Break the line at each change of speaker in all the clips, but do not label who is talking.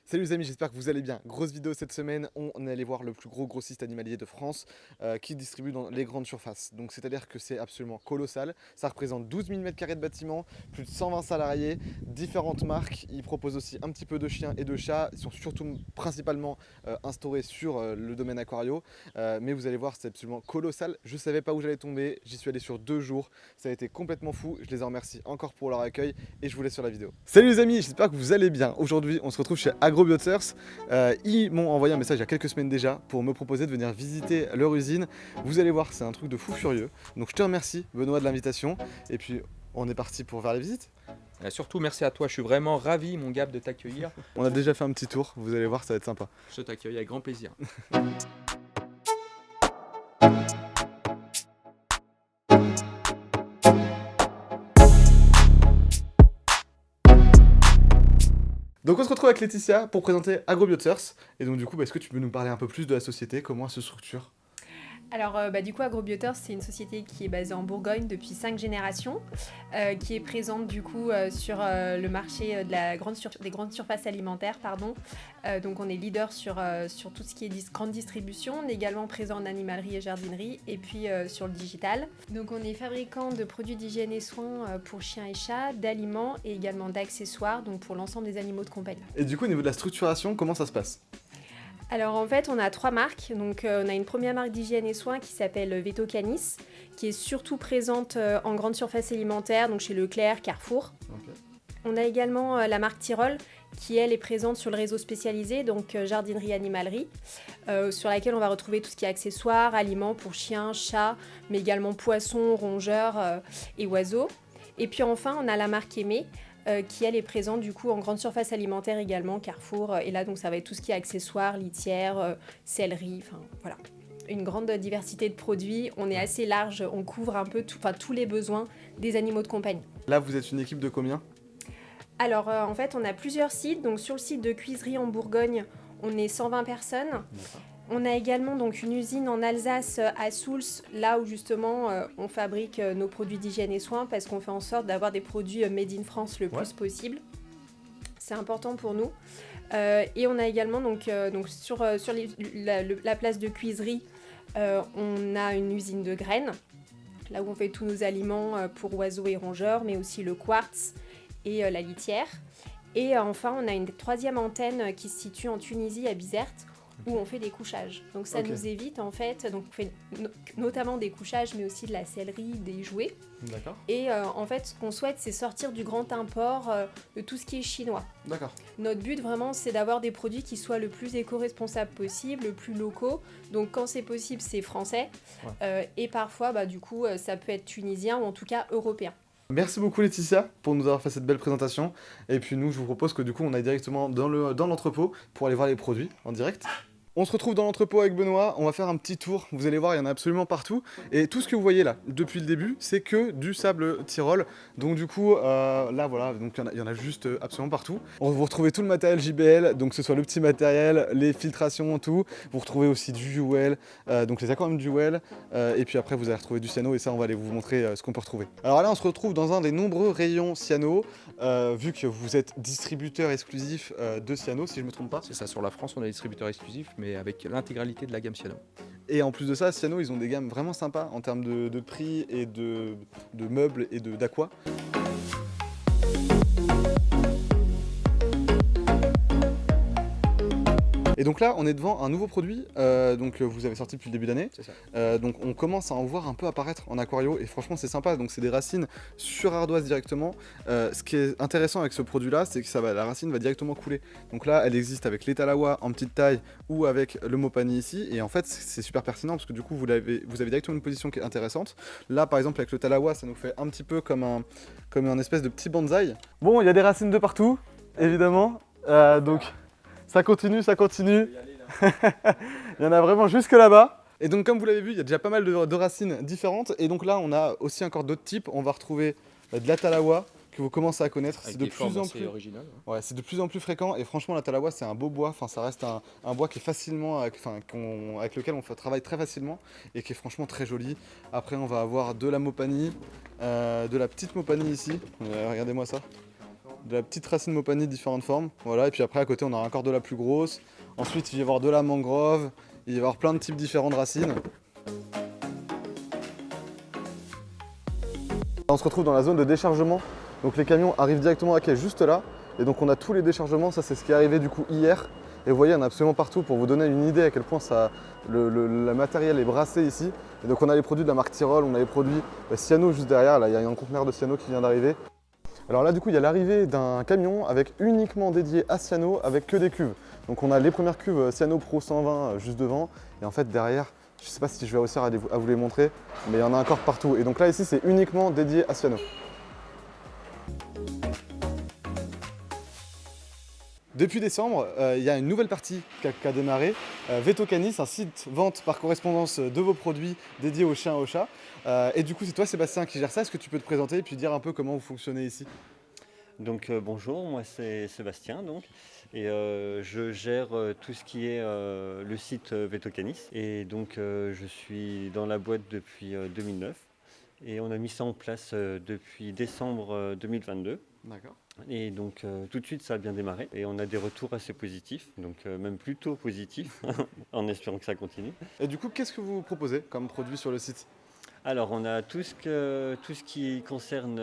Salut les amis, j'espère que vous allez bien. Grosse vidéo cette semaine, on est allé voir le plus gros grossiste animalier de France qui distribue dans les grandes surfaces. Donc c'est-à-dire que c'est absolument colossal. Ça représente 12 000 m² de bâtiment, plus de 120 salariés, différentes marques. Ils proposent aussi un petit peu de chiens et de chats. Ils sont surtout principalement instaurés sur le domaine aquario. Mais vous allez voir, c'est absolument colossal. Je ne savais pas où j'allais tomber. J'y suis allé sur 2 jours. Ça a été complètement fou. Je les en remercie encore pour leur accueil et je vous laisse sur la vidéo. Salut les amis, j'espère que vous allez bien. Aujourd'hui, on se retrouve chez Agrobiothers. Ils m'ont envoyé un message il y a quelques semaines déjà pour me proposer de venir visiter leur usine. Vous allez voir, c'est un truc de fou furieux. Donc je te remercie Benoît de l'invitation. Et puis on est parti pour faire la visite.
Surtout merci à toi, je suis vraiment ravi mon Gab de t'accueillir.
On a déjà fait un petit tour, vous allez voir, ça va être sympa.
Je t'accueille avec grand plaisir.
Donc on se retrouve avec Laetitia pour présenter Agrobiothers. Et donc du coup, est-ce que tu peux nous parler un peu plus de la société, comment elle se structure?
Alors, du coup, Agrobiothers, c'est une société qui est basée en Bourgogne depuis 5 générations, qui est présente du coup sur le marché des grandes surfaces alimentaires. Donc, on est leader sur tout ce qui est grande distribution. On est également présent en animalerie et jardinerie, et puis sur le digital. Donc, on est fabricant de produits d'hygiène et soins pour chiens et chats, d'aliments et également d'accessoires, donc pour l'ensemble des animaux de compagnie.
Et du coup, au niveau de la structuration, comment ça se passe?
Alors en fait, on a 3 marques. Donc on a une première marque d'hygiène et soins qui s'appelle Veto Canis, qui est surtout présente en grande surface alimentaire, donc chez Leclerc, Carrefour.
Okay.
On a également la marque Tyrol, qui elle est présente sur le réseau spécialisé, donc jardinerie, animalerie, sur laquelle on va retrouver tout ce qui est accessoires, aliments pour chiens, chats, mais également poissons, rongeurs et oiseaux. Et puis enfin, on a la marque Aimé, qui elle est présente du coup en grande surface alimentaire également, Carrefour, et là donc ça va être tout ce qui est accessoires, litières, sellerie, enfin voilà. Une grande diversité de produits, on est assez large, on couvre un peu tous les besoins des animaux de compagnie.
Là, vous êtes une équipe de combien?
Alors en fait on a plusieurs sites, donc sur le site de Cuiserie en Bourgogne, on est 120 personnes.
D'accord.
On a également donc une usine en Alsace à Souls, là où justement on fabrique nos produits d'hygiène et soins parce qu'on fait en sorte d'avoir des produits made in France le plus possible. C'est important pour nous. Et on a également donc sur la place de Cuiserie, on a une usine de graines, là où on fait tous nos aliments pour oiseaux et rongeurs, mais aussi le quartz et la litière. Et enfin, on a une troisième antenne qui se situe en Tunisie, à Bizerte, où on fait des couchages. Donc ça nous évite en fait, donc on fait notamment des couchages, mais aussi de la sellerie, des jouets.
D'accord.
Et en fait, ce qu'on souhaite, c'est sortir du grand import de tout ce qui est chinois.
D'accord.
Notre but vraiment, c'est d'avoir des produits qui soient le plus éco-responsables possible, le plus locaux. Donc quand c'est possible, c'est français. Et parfois, du coup, ça peut être tunisien ou en tout cas européen.
Merci beaucoup Laetitia pour nous avoir fait cette belle présentation. Et puis nous, je vous propose que du coup, on aille directement dans l'entrepôt pour aller voir les produits en direct. On se retrouve dans l'entrepôt avec Benoît, on va faire un petit tour, vous allez voir il y en a absolument partout. Et tout ce que vous voyez là, depuis le début, c'est que du sable Tyrol. Donc du coup, là voilà, donc il y en a juste absolument partout. Vous retrouvez tout le matériel JBL, donc que ce soit le petit matériel, les filtrations, tout. Vous retrouvez aussi du Juwel, donc les aquariums Juwel. Et puis après vous allez retrouver du cyano et ça on va aller vous montrer ce qu'on peut retrouver. Alors là on se retrouve dans un des nombreux rayons cyano, vu que vous êtes distributeur exclusif de cyano si je ne me trompe pas.
C'est ça, sur la France on est distributeur exclusif, mais avec l'intégralité de la gamme Cyano.
Et en plus de ça, Cyano, ils ont des gammes vraiment sympas en termes de prix et de meubles et d'aqua. Et donc là, on est devant un nouveau produit, donc vous avez sorti depuis le début d'année.
C'est ça.
Donc on commence à en voir un peu apparaître en aquario et franchement c'est sympa. Donc c'est des racines sur ardoise directement. Ce qui est intéressant avec ce produit-là, c'est que la racine va directement couler. Donc là, elle existe avec l'étalawa en petite taille ou avec le Mopani ici. Et en fait, c'est super pertinent parce que du coup, vous avez directement une position qui est intéressante. Là, par exemple, avec le talawa, ça nous fait un petit peu comme un espèce de petit bonsaï. Bon, il y a des racines de partout, évidemment. Donc ça continue, ça continue. Il y en a vraiment jusque là-bas. Et donc comme vous l'avez vu, il y a déjà pas mal de racines différentes. Et donc là, on a aussi encore d'autres types. On va retrouver de la talawa que vous commencez à connaître. C'est de plus en plus
original.
Ouais, c'est de plus en plus fréquent. Et franchement, la talawa, c'est un beau bois. Enfin, ça reste un bois qui est facilement, avec lequel on travaille très facilement et qui est franchement très joli. Après, on va avoir de la Mopani, de la petite Mopani ici. Regardez-moi ça. de la petite racine mopani de différentes formes. Voilà, et puis après à côté on aura encore de la plus grosse. Ensuite il va y avoir de la mangrove, il va y avoir plein de types différents de racines. On se retrouve dans la zone de déchargement. Donc les camions arrivent directement à quai juste là. Et donc on a tous les déchargements, ça c'est ce qui est arrivé du coup hier. Et vous voyez, il y en a absolument partout pour vous donner une idée à quel point le matériel est brassé ici. Et donc on a les produits de la marque Tyrol, on a les produits Siano juste derrière, là il y a un conteneur de Siano qui vient d'arriver. Alors là du coup il y a l'arrivée d'un camion avec uniquement dédié à Siano avec que des cuves. Donc on a les premières cuves Siano Pro 120 juste devant et en fait derrière, je ne sais pas si je vais réussir à vous les montrer, mais il y en a encore partout. Et donc là ici c'est uniquement dédié à Siano. Depuis décembre, il y a une nouvelle partie qui a démarré, Veto Canis, un site vente par correspondance de vos produits dédiés aux chiens et aux chats. Et du coup, c'est toi Sébastien qui gère ça. Est-ce que tu peux te présenter et puis dire un peu comment vous fonctionnez ici?
Donc bonjour, moi c'est Sébastien et je gère tout ce qui est le site Veto Canis. Et donc je suis dans la boîte depuis 2009 et on a mis ça en place depuis décembre 2022.
D'accord.
Et donc tout de suite ça a bien démarré et on a des retours assez positifs, donc même plutôt positifs, en espérant que ça continue.
Et du coup, qu'est-ce que vous proposez comme produit sur le site?
Alors on a tout ce qui concerne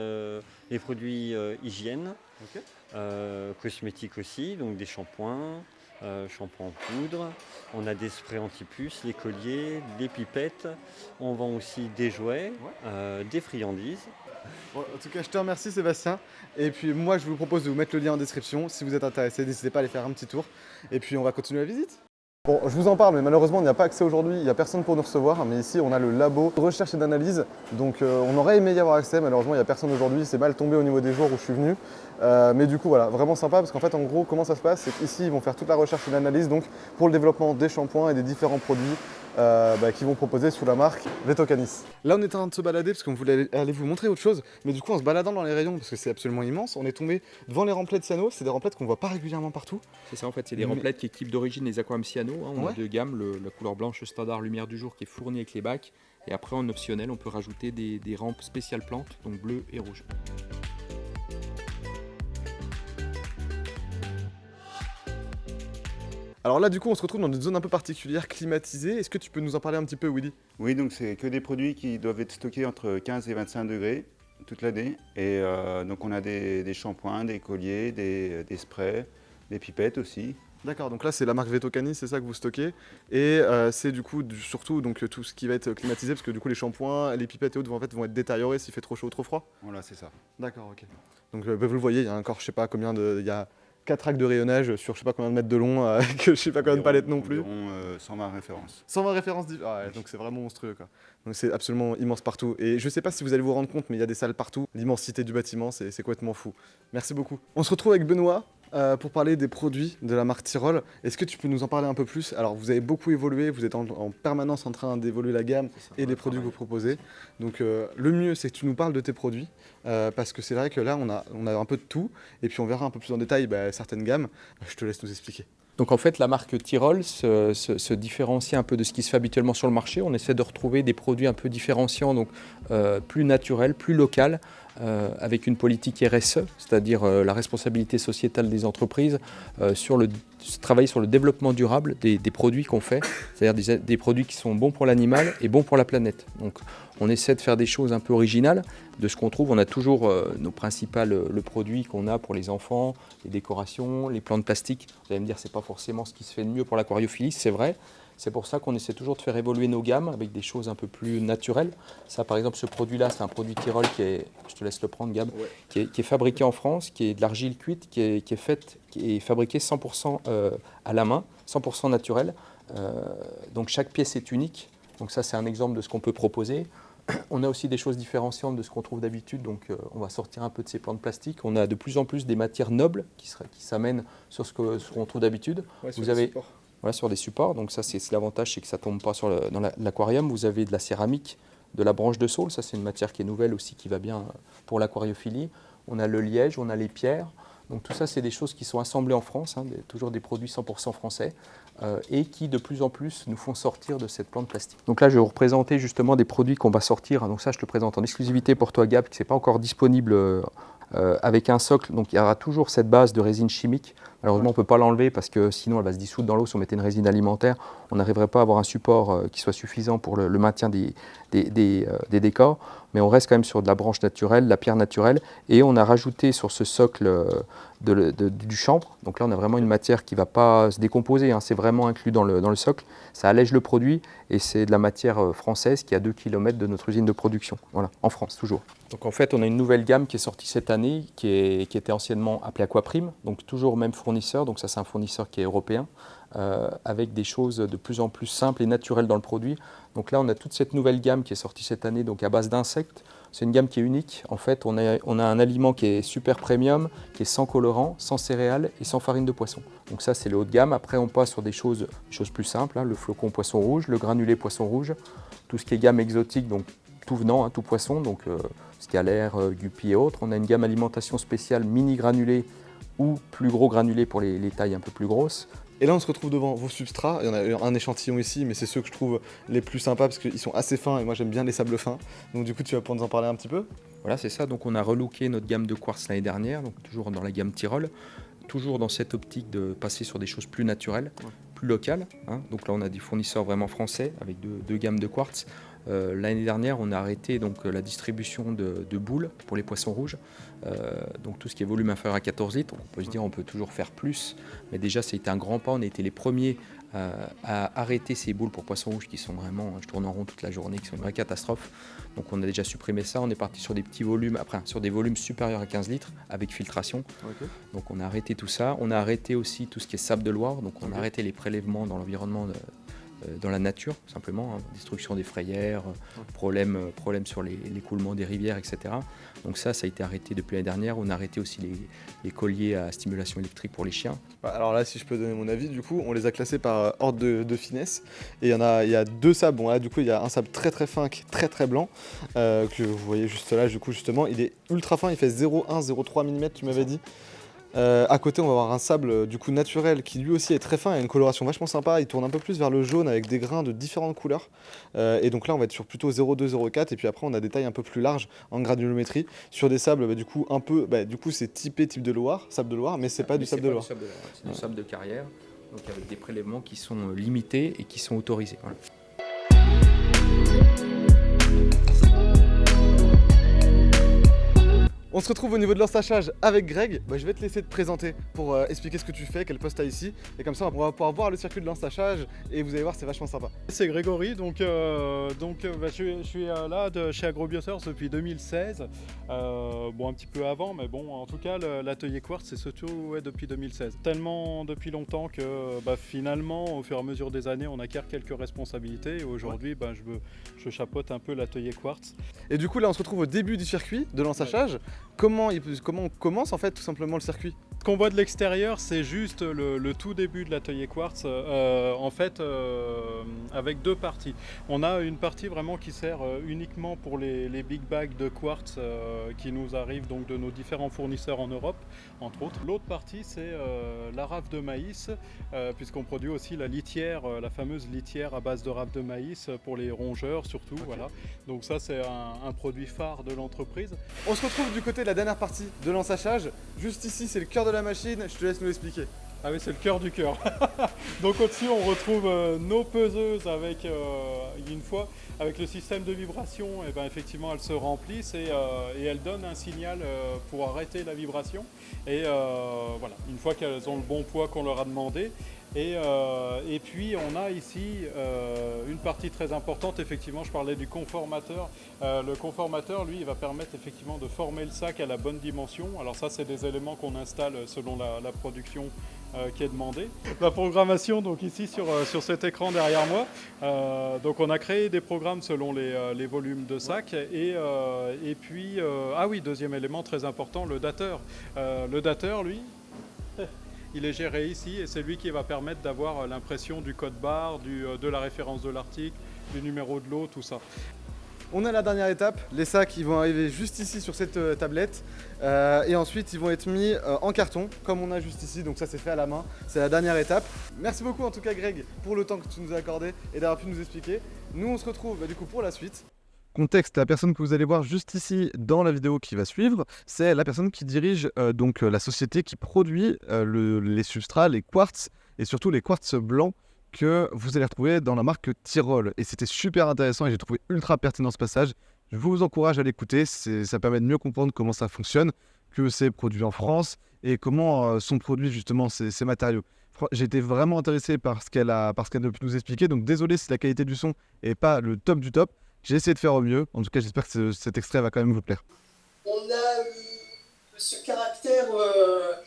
les produits hygiène,
Ok.
cosmétiques aussi, donc des shampoings, shampoings en poudre. On a des sprays anti-puces, les colliers, les pipettes. On vend aussi des jouets, des friandises.
Bon, en tout cas, je te remercie Sébastien. Et puis moi, je vous propose de vous mettre le lien en description. Si vous êtes intéressé, n'hésitez pas à aller faire un petit tour. Et puis on va continuer la visite. Bon, je vous en parle, mais malheureusement, il n'y a pas accès aujourd'hui. Il n'y a personne pour nous recevoir. Mais ici, on a le labo de recherche et d'analyse. Donc on aurait aimé y avoir accès. Malheureusement, il n'y a personne aujourd'hui. C'est mal tombé au niveau des jours où je suis venu. Mais du coup, voilà, vraiment sympa parce qu'en fait, en gros, comment ça se passe? C'est qu'ici, ils vont faire toute la recherche et l'analyse donc pour le développement des shampoings et des différents produits qu'ils vont proposer sous la marque Veto Canis. Là, on est en train de se balader parce qu'on voulait aller vous montrer autre chose. Mais du coup, en se baladant dans les rayons, parce que c'est absolument immense, on est tombé devant les remplettes Siano. C'est des remplettes qu'on voit pas régulièrement partout.
C'est ça en fait, c'est des remplettes qui équipent d'origine les aquariums Siano. On
Ouais.
a deux gammes, la couleur blanche standard lumière du jour qui est fournie avec les bacs. Et après en optionnel, on peut rajouter des rampes spéciales plantes, donc bleues et rouges.
Alors là, du coup, on se retrouve dans une zone un peu particulière, climatisée. Est-ce que tu peux nous en parler un petit peu, Willy?
Oui, donc c'est que des produits qui doivent être stockés entre 15 et 25 degrés toute l'année. Et donc on a des shampoings, des colliers, des sprays, des pipettes aussi.
D'accord, donc là c'est la marque Veto Canis, c'est ça que vous stockez. Et c'est du coup surtout donc, tout ce qui va être climatisé, parce que du coup les shampoings, les pipettes et autres vont être détériorés s'il fait trop chaud ou trop froid.
Voilà, c'est ça.
D'accord, ok. Donc vous le voyez, il y a encore je sais pas combien de... Il y a 4 racks de rayonnage sur je sais pas combien de mètres de long, que je sais pas combien de palettes non plus.
Environ 120 références.
120 références, ouais, donc c'est vraiment monstrueux quoi. Donc c'est absolument immense partout. Et je sais pas si vous allez vous rendre compte, mais il y a des salles partout. L'immensité du bâtiment, c'est complètement fou. Merci beaucoup. On se retrouve avec Benoît pour parler des produits de la marque Tyrol. Est-ce que tu peux nous en parler un peu plus? Alors vous avez beaucoup évolué, vous êtes en permanence en train d'évoluer la gamme et les produits que vous proposez. Donc le mieux c'est que tu nous parles de tes produits parce que c'est vrai que là on a un peu de tout et puis on verra un peu plus en détail certaines gammes. Je te laisse nous expliquer.
Donc en fait, la marque Tyrol se différencie un peu de ce qui se fait habituellement sur le marché. On essaie de retrouver des produits un peu différenciants, donc plus naturels, plus locaux, avec une politique RSE, c'est-à-dire la responsabilité sociétale des entreprises, travailler sur le développement durable des produits qu'on fait, c'est-à-dire des produits qui sont bons pour l'animal et bons pour la planète. Donc on essaie de faire des choses un peu originales de ce qu'on trouve. On a toujours nos le produit qu'on a pour les enfants, les décorations, les plantes plastiques. Vous allez me dire, c'est pas forcément ce qui se fait de mieux pour l'aquariophilie, c'est vrai. C'est pour ça qu'on essaie toujours de faire évoluer nos gammes avec des choses un peu plus naturelles. Ça, par exemple, ce produit-là, c'est un produit Tyrol qui est, je te laisse le prendre, Gab,
Ouais.
qui est fabriqué en France, qui est de l'argile cuite, qui est fabriqué 100% à la main, 100% naturel. Donc chaque pièce est unique. Donc ça, c'est un exemple de ce qu'on peut proposer. On a aussi des choses différenciantes de ce qu'on trouve d'habitude, donc on va sortir un peu de ces plantes plastiques. On a de plus en plus des matières nobles qui s'amènent sur ce qu'on trouve d'habitude.
Ouais,
Vous avez sur des supports, donc ça c'est l'avantage, c'est que ça ne tombe pas dans l'aquarium. Vous avez de la céramique, de la branche de saule, ça c'est une matière qui est nouvelle aussi, qui va bien pour l'aquariophilie. On a le liège, on a les pierres. Donc tout ça, c'est des choses qui sont assemblées en France, toujours des produits 100% français, et qui de plus en plus nous font sortir de cette plante plastique. Donc là, je vais vous représenter justement des produits qu'on va sortir. Donc ça, je te présente en exclusivité pour toi, Gab, qui n'est pas encore disponible avec un socle. Donc il y aura toujours cette base de résine chimique. Malheureusement, on ne peut pas l'enlever parce que sinon elle va se dissoudre dans l'eau. Si on mettait une résine alimentaire, on n'arriverait pas à avoir un support qui soit suffisant pour le maintien des décors. Mais on reste quand même sur de la branche naturelle, de la pierre naturelle. Et on a rajouté sur ce socle du chanvre. Donc là, on a vraiment une matière qui ne va pas se décomposer. Hein. C'est vraiment inclus dans le socle. Ça allège le produit et c'est de la matière française qui est à 2 km de notre usine de production. Voilà, en France, toujours. Donc en fait, on a une nouvelle gamme qui est sortie cette année, qui était anciennement appelée Aquaprime. Donc toujours même fournisseur. Donc ça, c'est un fournisseur qui est européen, avec des choses de plus en plus simples et naturelles dans le produit. Donc là, on a toute cette nouvelle gamme qui est sortie cette année, donc à base d'insectes. C'est une gamme qui est unique. En fait, on a un aliment qui est super premium, qui est sans colorant, sans céréales et sans farine de poisson. Donc ça, c'est le haut de gamme. Après, on passe sur des choses plus simples, hein, le flocon poisson rouge, le granulé poisson rouge, tout ce qui est gamme exotique, donc tout venant, hein, tout poisson, donc scalaire, guppy et autres. On a une gamme alimentation spéciale mini granulé ou plus gros granulé pour les tailles un peu plus grosses.
Et là, on se retrouve devant vos substrats. Il y en a un échantillon ici, mais c'est ceux que je trouve les plus sympas parce qu'ils sont assez fins et moi j'aime bien les sables fins. Donc du coup, tu vas pouvoir nous en parler un petit peu?
Voilà, c'est ça. Donc on a relooké notre gamme de quartz l'année dernière, donc toujours dans la gamme Tyrol, toujours dans cette optique de passer sur des choses plus naturelles, plus locales. Hein. Donc là, on a des fournisseurs vraiment français avec deux gammes de quartz. L'année dernière, on a arrêté donc, la distribution de boules pour les poissons rouges. Donc tout ce qui est volume inférieur à 14 litres, on peut se dire on peut toujours faire plus, mais déjà ça a été un grand pas. On a été les premiers à arrêter ces boules pour poissons rouges qui sont vraiment, je tourne en rond toute la journée, qui sont une vraie catastrophe. Donc on a déjà supprimé ça, on est parti sur des petits volumes, après sur des volumes supérieurs à 15 litres avec filtration. Okay. Donc on a arrêté tout ça. On a arrêté aussi tout ce qui est sable de Loire, donc on a arrêté les prélèvements dans l'environnement dans la nature, simplement, hein, destruction des frayères, problème sur l'écoulement des rivières, etc. Donc ça a été arrêté depuis l'année dernière. On a arrêté aussi les colliers à stimulation électrique pour les chiens.
Alors là, si je peux donner mon avis, du coup, on les a classés par ordre de finesse. Et il y a deux sables. Bon, là, du coup, il y a un sable très très fin, qui est très très blanc, que vous voyez juste là, du coup, justement. Il est ultra fin, il fait 0,1-0,3 mm, tu m'avais dit. À côté, on va avoir un sable du coup naturel qui lui aussi est très fin et a une coloration vachement sympa. Il tourne un peu plus vers le jaune avec des grains de différentes couleurs. Et donc là, on va être sur plutôt 0,2-0,4. Et puis après, on a des tailles un peu plus larges en granulométrie sur des sables du coup un peu. Du coup, c'est typé type de Loire, sable de Loire, mais c'est pas du sable de Loire.
C'est du sable de carrière, donc avec des prélèvements qui sont limités et qui sont autorisés. Voilà.
On se retrouve au niveau de l'ensachage avec Greg. Je vais te laisser te présenter pour expliquer ce que tu fais, quel poste tu as ici. Et comme ça, on va pouvoir voir le circuit de l'ensachage et vous allez voir, c'est vachement sympa.
C'est Grégory, je suis là chez Agrobiosource depuis 2016. Un petit peu avant, mais bon, en tout cas, l'atelier Quartz, c'est surtout depuis 2016. Tellement depuis longtemps que finalement, au fur et à mesure des années, on acquiert quelques responsabilités. Et aujourd'hui, je chapeaute un peu l'atelier Quartz.
Et du coup, là, on se retrouve au début du circuit de l'ensachage. Ouais. Comment on commence en fait tout simplement le circuit?
Ce qu'on voit de l'extérieur, c'est juste le tout début de l'atelier Quartz, avec deux parties. On a une partie vraiment qui sert uniquement pour les big bags de quartz qui nous arrivent donc de nos différents fournisseurs en Europe, entre autres. L'autre partie, c'est la rafle de maïs, puisqu'on produit aussi la litière, la fameuse litière à base de rafle de maïs pour les rongeurs surtout. Okay. Voilà. Donc ça, c'est un produit phare de l'entreprise.
On se retrouve du côté de la dernière partie de l'ensachage. Juste ici, c'est le cœur de la machine. Je te laisse nous l'expliquer.
Ah oui, c'est le cœur du cœur. Donc au-dessus, on retrouve nos peseuses avec une fois avec le système de vibration. Et effectivement, elles se remplissent et elles donnent un signal pour arrêter la vibration. Et voilà, une fois qu'elles ont le bon poids qu'on leur a demandé. Et puis on a ici une partie très importante, effectivement je parlais du conformateur. Le conformateur, lui, il va permettre effectivement de former le sac à la bonne dimension. Alors ça, c'est des éléments qu'on installe selon la production qui est demandée. La programmation, donc ici sur cet écran derrière moi, donc on a créé des programmes selon les volumes de sac. Et puis, deuxième élément très important, le dateur. Le dateur, lui, il est géré ici et c'est lui qui va permettre d'avoir l'impression du code barre, de la référence de l'article, du numéro de lot, tout ça.
On a la dernière étape, les sacs ils vont arriver juste ici sur cette tablette et ensuite ils vont être mis en carton comme on a juste ici, donc ça c'est fait à la main, c'est la dernière étape. Merci beaucoup en tout cas Greg pour le temps que tu nous as accordé et d'avoir pu nous expliquer. Nous on se retrouve du coup pour la suite. Contexte, la personne que vous allez voir juste ici dans la vidéo qui va suivre, c'est la personne qui dirige donc la société qui produit les substrats, les quartz et surtout les quartz blancs que vous allez retrouver dans la marque Tyrol. Et c'était super intéressant et j'ai trouvé ultra pertinent ce passage. Je vous encourage à l'écouter, ça permet de mieux comprendre comment ça fonctionne, que c'est produit en France et comment sont produits justement ces matériaux. J'ai été vraiment intéressé par ce qu'elle a pu nous expliquer, donc désolé si la qualité du son n'est pas le top du top. J'ai essayé de faire au mieux. En tout cas, j'espère que cet extrait va quand même vous plaire.
On a ce caractère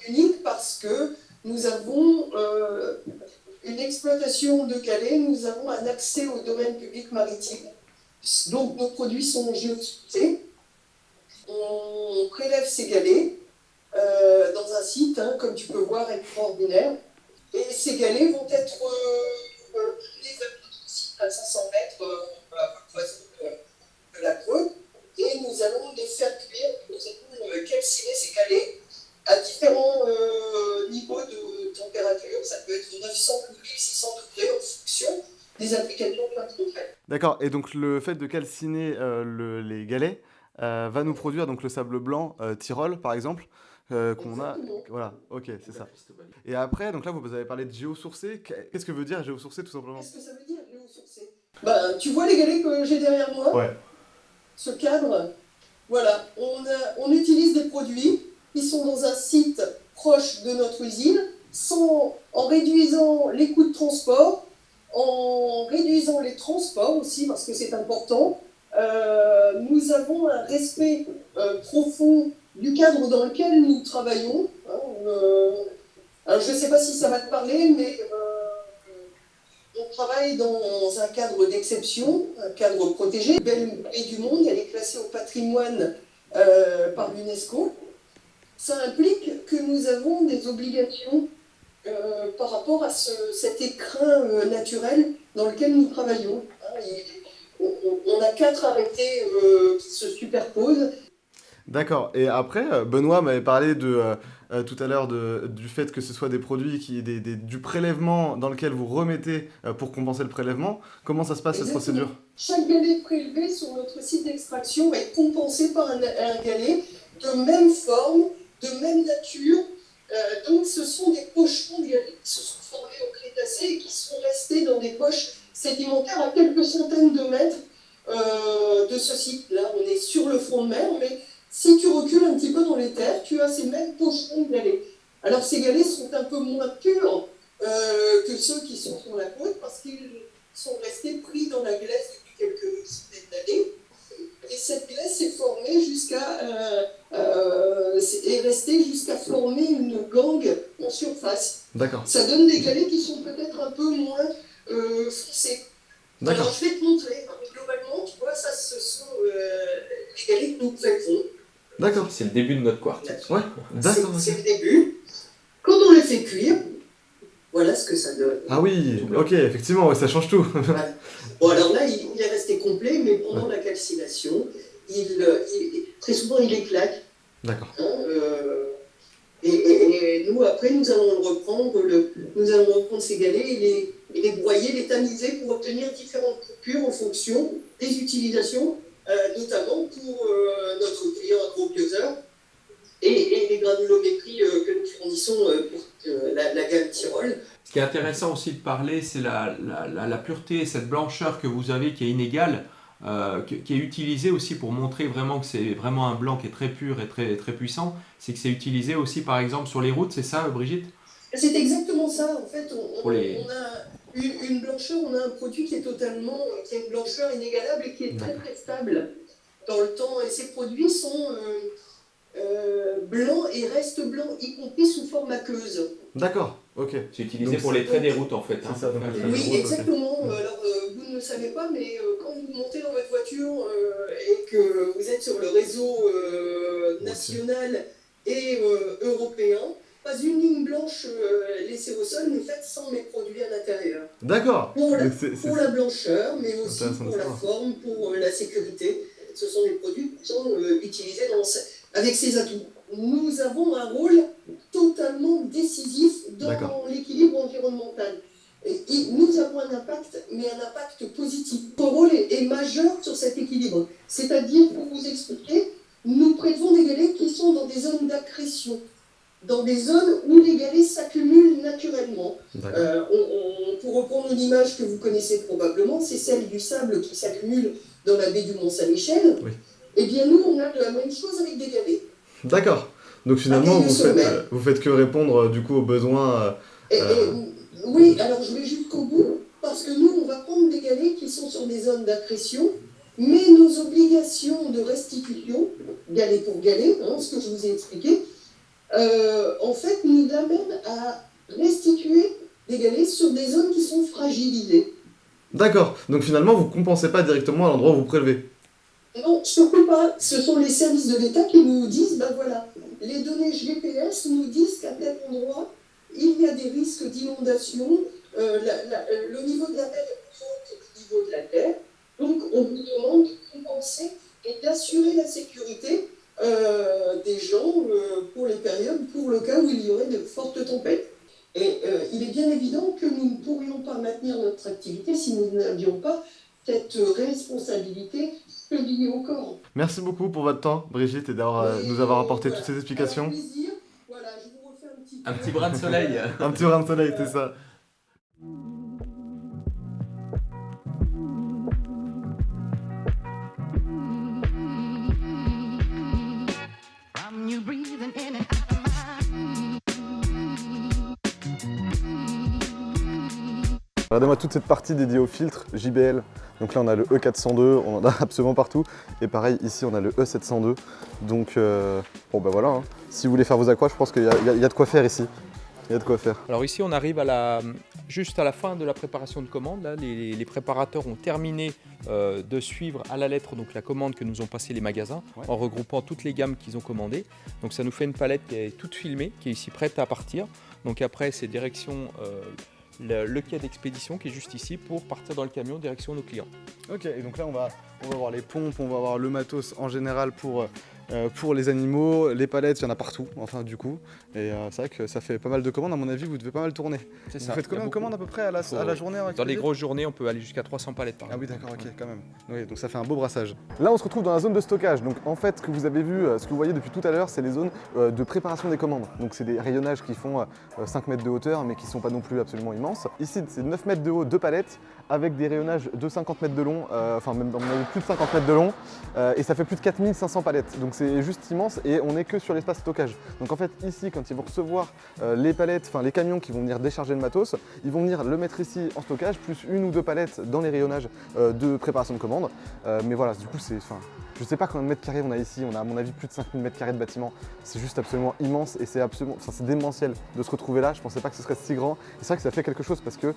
unique parce que nous avons une exploitation de galets, nous avons un accès au domaine public maritime. Donc nos produits sont géotiqués. On prélève ces galets dans un site, comme tu peux voir, extraordinaire. Et ces galets vont être amenés vers notre site à 500 mètres à l'horizon de la côte. Et nous allons les faire cuire, nous allons calciner ces galets à différents niveaux de température. Ça peut être 900 ou 1600 degrés en fonction des applications qu'on fait.
D'accord, et donc le fait de calciner les galets va nous produire donc le sable blanc Tyrol par exemple qu'on a. Voilà, ok, c'est ça. Et après, donc là vous avez parlé de géosourcé. Qu'est-ce que veut dire géosourcé tout simplement?
Qu'est-ce que ça veut dire géosourcé? Tu vois les galets que j'ai derrière moi?
Ouais.
Ce cadre, voilà, on utilise des produits qui sont dans un site proche de notre usine, en réduisant les coûts de transport, en réduisant les transports aussi, parce que c'est important. Nous avons un respect profond du cadre dans lequel nous travaillons. Alors je ne sais pas si ça va te parler, mais on travaille dans un cadre d'exception, un cadre protégé. Belle et du monde, elle est classée au patrimoine par l'UNESCO. Ça implique que nous avons des obligations par rapport à cet écrin naturel dans lequel nous travaillons. On a 4 arrêtés qui se superposent.
D'accord. Et après, Benoît m'avait parlé tout à l'heure du fait que ce soit des produits du prélèvement dans lequel vous remettez pour compenser le prélèvement. Comment ça se passe cette procédure?
Chaque galet prélevé sur notre site d'extraction est compensé par un galet de même forme, de même nature. Donc ce sont des pocherons de galets qui se sont formés au Crétacé et qui sont restés dans des poches sédimentaires à quelques centaines de mètres de ce site-là. On est sur le front de mer, mais si tu recules un petit peu dans les terres, tu as ces mêmes pocherons de galets. Alors ces galets sont un peu moins purs que ceux qui sont sur la côte parce qu'ils sont restés pris dans la glace depuis quelques centaines d'années. Et cette glace est formée est restée jusqu'à former une gangue en surface.
D'accord.
Ça donne des galets qui sont peut-être un peu moins foncés.
D'accord.
Alors je vais te montrer. Globalement, tu vois, ça ce sont les galets que nous prélevons.
D'accord.
C'est le début de notre quartz.
Ouais. D'accord.
C'est le début. Quand on les fait cuire, voilà ce que ça donne.
Ah oui, ok, effectivement, ouais, ça change tout.
Voilà. Bon, alors là, il est resté complet, mais pendant la calcination, très souvent, il éclate.
D'accord.
Et nous, après, nous allons reprendre ces galets et les broyer, les tamiser pour obtenir différentes coupures en fonction des utilisations, notamment pour notre client agrobioseur et les granulométries que nous fournissons pour la gamme Tyrol.
Ce qui est intéressant aussi de parler, c'est la pureté, cette blancheur que vous avez qui est inégale, qui est utilisée aussi pour montrer vraiment que c'est vraiment un blanc qui est très pur et très, très puissant. C'est que c'est utilisé aussi par exemple sur les routes, c'est ça Brigitte?
C'est exactement ça. En fait, on a une blancheur, on a un produit qui a une blancheur inégalable et qui est très très stable dans le temps. Et ces produits sont blancs et restent blancs, y compris sous forme aqueuse.
D'accord, ok.
C'est utilisé
Donc,
pour les traits des routes en fait.
C'est ça, donc les traits des
Oui,
routes,
exactement. Alors, vous ne le savez pas, mais quand vous montez dans votre voiture et que vous êtes sur le réseau national et européen, pas une ligne blanche laissée au sol n'est faite sans mes produits à l'intérieur.
D'accord.
Pour la blancheur, mais aussi
intéressant de
pour la
savoir.
forme, pour la sécurité. Ce sont des produits qui sont utilisés avec ces atouts. Nous avons un rôle totalement décisif dans
D'accord.
l'équilibre environnemental. nous avons un impact, mais un impact positif. Notre rôle est majeur sur cet équilibre. C'est-à-dire, pour vous expliquer, nous prélevons des galets qui sont dans des zones d'accrétion, dans des zones où les galets s'accumulent naturellement. Pour reprendre une image que vous connaissez probablement, c'est celle du sable qui s'accumule dans la baie du Mont-Saint-Michel.
Oui.
Eh bien, nous, on a la même chose avec des galets.
D'accord. Donc finalement,
Avec le sommet.
vous faites que répondre du coup aux besoins.
Oui, alors je vais jusqu'au bout, parce que nous, on va prendre des galets qui sont sur des zones d'accrétion, mais nos obligations de restitution, galet pour galet, ce que je vous ai expliqué, en fait, nous amènent à restituer des galets sur des zones qui sont fragilisées.
D'accord. Donc finalement, vous ne compensez pas directement à l'endroit où vous prélevez.
Non, surtout pas. Ce sont les services de l'État qui nous disent, ben voilà, les données GPS nous disent qu'à tel endroit, il y a des risques d'inondation, le niveau de la mer est plus haut que le niveau de la terre, donc on vous demande de compenser et d'assurer la sécurité des gens pour les périodes, pour le cas où il y aurait de fortes tempêtes. Et il est bien évident que nous ne pourrions pas maintenir notre activité si nous n'avions pas cette responsabilité liée au corps.
Merci beaucoup pour votre temps, Brigitte, et nous avoir apporté toutes ces explications.
Avec plaisir. Voilà, je vous refais un petit
Un petit brin de soleil.
Un petit brin de soleil, c'est ça. Regardez-moi toute cette partie dédiée au filtre JBL. Donc là on a le E402, on en a absolument partout. Et pareil ici on a le E702. Donc bon ben voilà, si vous voulez faire vos aquas, je pense qu'il y a de quoi faire ici. Il y a de quoi faire.
Alors ici on arrive juste à la fin de la préparation de commande. Là, les préparateurs ont terminé de suivre à la lettre donc, la commande que nous ont passé les magasins, en regroupant toutes les gammes qu'ils ont commandées. Donc ça nous fait une palette qui est toute filmée, qui est ici prête à partir. Donc après c'est direction le quai d'expédition qui est juste ici pour partir dans le camion direction nos clients. Ok, et donc là on va voir les pompes, on va voir le matos en général pour les animaux, les palettes, il y en a partout, enfin du coup. Et c'est vrai que ça fait pas mal de commandes, à mon avis vous devez pas mal tourner. C'est ça. Vous faites combien de commandes à peu près à la journée? Dans les grosses journées on peut aller jusqu'à 300 palettes par jour.
Ah oui d'accord, ok quand même. Oui, donc ça fait un beau brassage. Là on se retrouve dans la zone de stockage, donc en fait ce que vous avez vu, ce que vous voyez depuis tout à l'heure, c'est les zones de préparation des commandes. Donc c'est des rayonnages qui font 5 mètres de hauteur mais qui sont pas non plus absolument immenses. Ici c'est 9 mètres de haut, 2 palettes, avec des rayonnages de 50 mètres de long, enfin même plus de 50 mètres de long, et ça fait plus de 4500 palettes. Donc c'est juste immense et on n'est que sur l'espace stockage. Donc en fait ici quand ils vont recevoir les palettes, enfin les camions qui vont venir décharger le matos, ils vont venir le mettre ici en stockage, plus 1 ou 2 palettes dans les rayonnages de préparation de commande. Mais voilà, du coup c'est... Je sais pas combien de mètres carrés on a ici, on a à mon avis plus de 5000 mètres carrés de bâtiment. C'est juste absolument immense et c'est démentiel de se retrouver là. Je pensais pas que ce serait si grand. Et c'est vrai que ça fait quelque chose parce que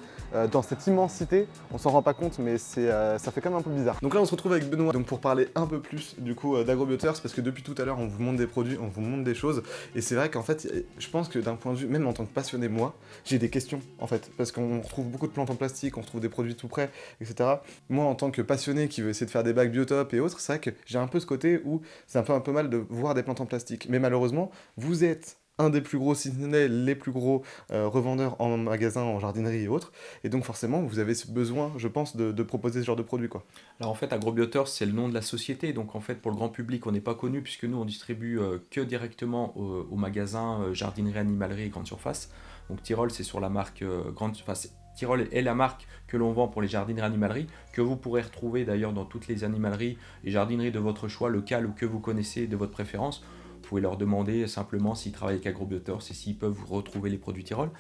dans cette immensité, on s'en rend pas compte mais ça fait quand même un peu bizarre. Donc là on se retrouve avec Benoît donc pour parler un peu plus du coup d'Agrobioters parce que depuis tout à l'heure on vous montre des produits, on vous montre des choses et c'est vrai qu'en fait je pense que d'un point de vue, même en tant que passionné moi, j'ai des questions en fait parce qu'on retrouve beaucoup de plantes en plastique, on retrouve des produits tout prêts, etc. Moi en tant que passionné qui veut essayer de faire des bacs biotop et autres, c'est vrai que j'ai un peu ce côté où c'est un peu mal de voir des plantes en plastique. Mais malheureusement, vous êtes un des plus gros, si ce n'est les plus gros revendeurs en magasin, en jardinerie et autres. Et donc forcément, vous avez ce besoin, je pense, de proposer ce genre de produit, quoi.
Alors en fait, Agrobioters, c'est le nom de la société. Donc en fait, pour le grand public, on n'est pas connu puisque nous, on distribue que directement aux magasins jardinerie, animalerie et grande surface. Donc Tyrol, c'est sur la marque grande surface. Tyrol est la marque que l'on vend pour les jardineries animaleries, que vous pourrez retrouver d'ailleurs dans toutes les animaleries et jardineries de votre choix, locales ou que vous connaissez de votre préférence. Vous pouvez leur demander simplement s'ils travaillent avec Agrobioters et s'ils peuvent vous retrouver les produits Tyrol.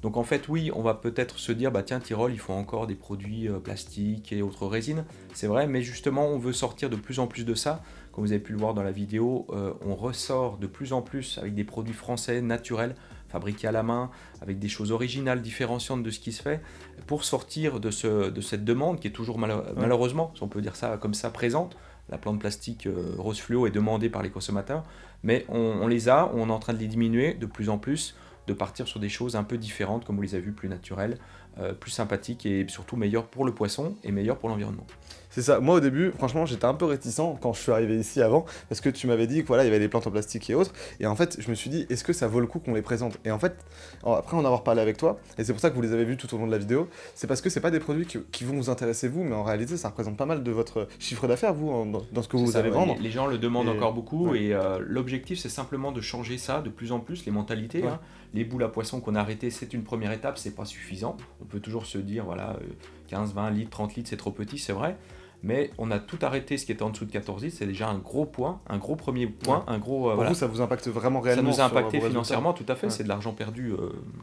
Donc en fait, oui, on va peut-être se dire, bah tiens, Tyrol, il faut encore des produits plastiques et autres résines. C'est vrai, mais justement, on veut sortir de plus en plus de ça. Comme vous avez pu le voir dans la vidéo, on ressort de plus en plus avec des produits français, naturels, fabriqués à la main, avec des choses originales, différenciantes de ce qui se fait, pour sortir de cette demande qui est toujours malheureusement, si on peut dire ça comme ça, présente. La plante plastique rose fluo est demandée par les consommateurs, mais on est en train de les diminuer de plus en plus. de partir sur des choses un peu différentes, comme vous les avez vues, plus naturelles, plus sympathiques et surtout meilleures pour le poisson et meilleures pour l'environnement.
C'est ça. Moi, au début, franchement, j'étais un peu réticent quand je suis arrivé ici avant, parce que tu m'avais dit que voilà, il y avait des plantes en plastique et autres. Et en fait, je me suis dit, est-ce que ça vaut le coup qu'on les présente? Et en fait, après en avoir parlé avec toi, et c'est pour ça que vous les avez vus tout au long de la vidéo, c'est parce que c'est pas des produits qui vont vous intéresser vous, mais en réalité, ça représente pas mal de votre chiffre d'affaires, vous, dans ce que vous allez vendre.
Les gens le demandent encore beaucoup,
ouais.
et l'objectif, c'est simplement de changer ça de plus en plus, les mentalités.
Ouais.
Hein. Les boules à poisson qu'on a arrêtées, c'est une première étape, c'est pas suffisant. On peut toujours se dire, voilà, 15, 20 litres, 30 litres, c'est trop petit, c'est vrai. Mais on a tout arrêté, ce qui était en dessous de 14 litres, c'est déjà un gros point, un gros premier point, un gros...
Pour
voilà.
vous, ça vous impacte vraiment réellement?
Ça nous a
sur
impacté
vos
financièrement, tout à fait,
Ouais.
c'est de l'argent perdu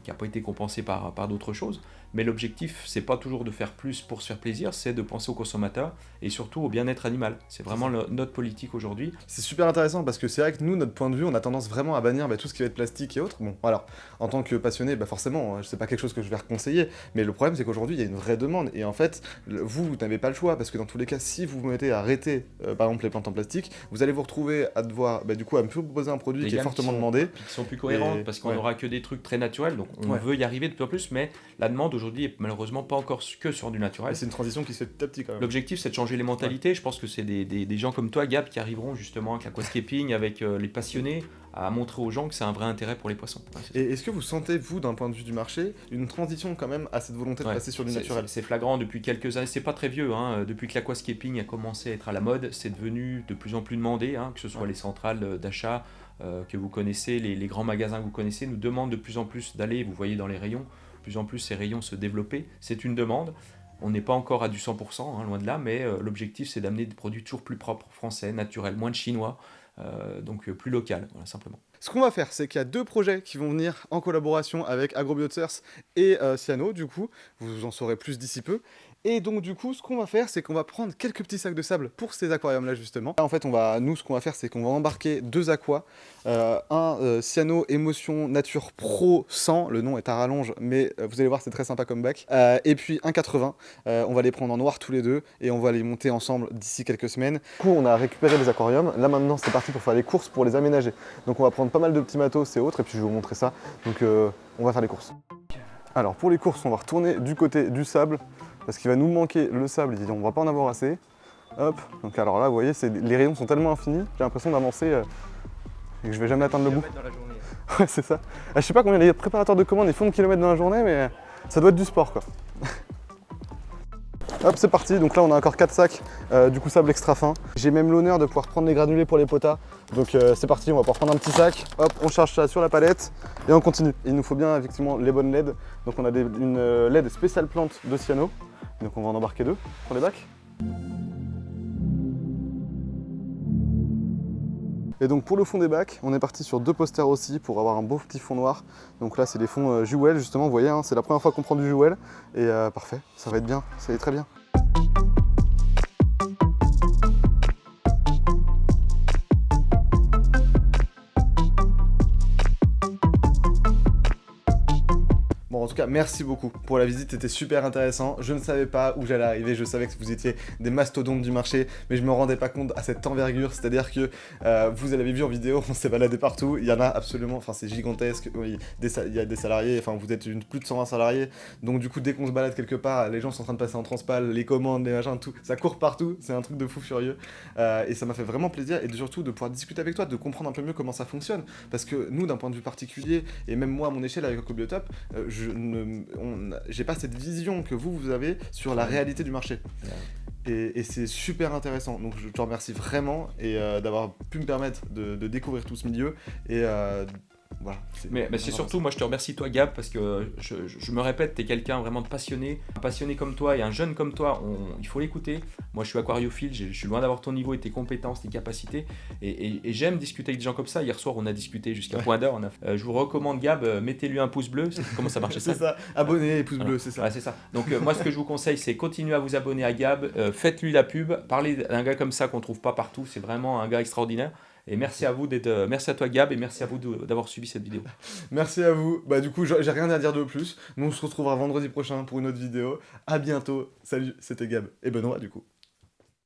qui n'a pas été compensé par d'autres choses. Mais l'objectif, c'est pas toujours de faire plus pour se faire plaisir, c'est de penser aux consommateurs et surtout au bien-être animal. C'est vraiment notre politique aujourd'hui.
C'est super intéressant parce que c'est vrai que nous, notre point de vue, on a tendance vraiment à bannir tout ce qui va être plastique et autres. Bon, alors, en tant que passionné, forcément, c'est pas quelque chose que je vais reconseiller, mais le problème, c'est qu'aujourd'hui, il y a une vraie demande. Et en fait, vous n'avez pas le choix parce que dans tous les cas, si vous vous mettez à arrêter, par exemple, les plantes en plastique, vous allez vous retrouver à devoir, du coup, à me proposer un produit qui est fortement demandé.
Qui sont plus cohérentes parce qu'on n'aura que des trucs très naturels, donc on veut y arriver de plus en plus, mais la demande aujourd'hui est malheureusement pas encore que sur du naturel.
Et c'est une transition qui se fait petit à petit quand même.
L'objectif, c'est de changer les mentalités. Je pense que c'est des gens comme toi, Gab, qui arriveront justement avec l'aquascaping, avec les passionnés, à montrer aux gens que c'est un vrai intérêt pour les poissons. Ouais,
et est-ce que vous sentez, vous, d'un point de vue du marché, une transition quand même à cette volonté de passer sur du naturel?
C'est flagrant depuis quelques années, c'est pas très vieux, hein. Depuis que l'aquascaping a commencé à être à la mode, c'est devenu de plus en plus demandé, hein, que ce soit les centrales d'achat que vous connaissez, les grands magasins que vous connaissez, nous demandent de plus en plus d'aller, vous voyez dans les rayons, de plus en plus ces rayons se développer, c'est une demande. On n'est pas encore à du 100%, hein, loin de là, mais l'objectif c'est d'amener des produits toujours plus propres, français, naturels, moins de chinois, donc plus local, voilà, simplement.
Ce qu'on va faire, c'est qu'il y a 2 projets qui vont venir en collaboration avec Agrobioturf et Cyano, du coup, vous en saurez plus d'ici peu. Et donc du coup, ce qu'on va faire, c'est qu'on va prendre quelques petits sacs de sable pour ces aquariums-là justement. Là, en fait, ce qu'on va faire, c'est qu'on va embarquer 2 aquas, un Cyano Emotion Nature Pro 100, le nom est à rallonge, mais vous allez voir, c'est très sympa comme bac, et puis un 80. On va les prendre en noir tous les deux et on va les monter ensemble d'ici quelques semaines. Du coup, on a récupéré les aquariums. Là maintenant, c'est parti pour faire les courses pour les aménager. Donc on va prendre pas mal de petits matos et autres, et puis je vais vous montrer ça. Donc on va faire les courses. Alors pour les courses, on va retourner du côté du sable, parce qu'il va nous manquer le sable, on va pas en avoir assez. Hop, donc alors là vous voyez, les rayons sont tellement infinis, j'ai l'impression d'avancer et que je vais jamais atteindre le bout. Ouais, c'est ça. Je sais pas combien les préparateurs de commandes ils font de kilomètres dans la journée, mais ça doit être du sport quoi. Hop, c'est parti, donc là on a encore 4 sacs, du coup sable extra fin. J'ai même l'honneur de pouvoir prendre les granulés pour les potas. Donc c'est parti, on va pouvoir prendre un petit sac, hop, on charge ça sur la palette et on continue. Il nous faut bien effectivement les bonnes LED. Donc on a une LED spéciale plante de Cyano. Donc on va en embarquer 2 pour les bacs. Et donc pour le fond des bacs, on est parti sur 2 posters aussi pour avoir un beau petit fond noir. Donc là c'est des fonds Juwel justement, vous voyez, hein, c'est la première fois qu'on prend du Juwel. Et parfait, ça va être bien, ça va être très bien. Bon, en tout cas, merci beaucoup pour la visite, c'était super intéressant. Je ne savais pas où j'allais arriver, je savais que vous étiez des mastodontes du marché, mais je me rendais pas compte à cette envergure, c'est-à-dire que vous l'avez vu en vidéo, on s'est baladé partout, il y en a absolument, enfin c'est gigantesque, oui, il y a des salariés, enfin vous êtes plus de 120 salariés, donc du coup dès qu'on se balade quelque part, les gens sont en train de passer en transpal, les commandes, les machins, tout, ça court partout, c'est un truc de fou furieux, et ça m'a fait vraiment plaisir, et surtout de pouvoir discuter avec toi, de comprendre un peu mieux comment ça fonctionne, parce que nous d'un point de vue particulier, et même moi à mon échelle avec Agrobioturf, j'ai pas cette vision que vous avez sur la réalité du marché. Et c'est super intéressant, donc je te remercie vraiment et d'avoir pu me permettre de découvrir tout ce milieu et voilà.
Mais c'est surtout, moi je te remercie toi Gab, parce que je me répète, tu es quelqu'un vraiment de passionné, un passionné comme toi et un jeune comme toi, il faut l'écouter. Moi je suis aquariophile, je suis loin d'avoir ton niveau et tes compétences, tes capacités, et j'aime discuter avec des gens comme ça. Hier soir on a discuté jusqu'à point d'heure, je vous recommande Gab, mettez-lui un pouce bleu, comment ça marche ça?
C'est ça, abonnez et pouce bleu, c'est ça.
Ouais, c'est ça. Donc moi ce que je vous conseille c'est continuer à vous abonner à Gab, faites-lui la pub, parlez d'un gars comme ça qu'on trouve pas partout, c'est vraiment un gars extraordinaire. Et merci à vous merci à toi Gab et merci à vous d'avoir suivi cette vidéo.
Merci à vous. Du coup, j'ai rien à dire de plus. Nous on se retrouvera vendredi prochain pour une autre vidéo. À bientôt. Salut, c'était Gab et Benoît du coup.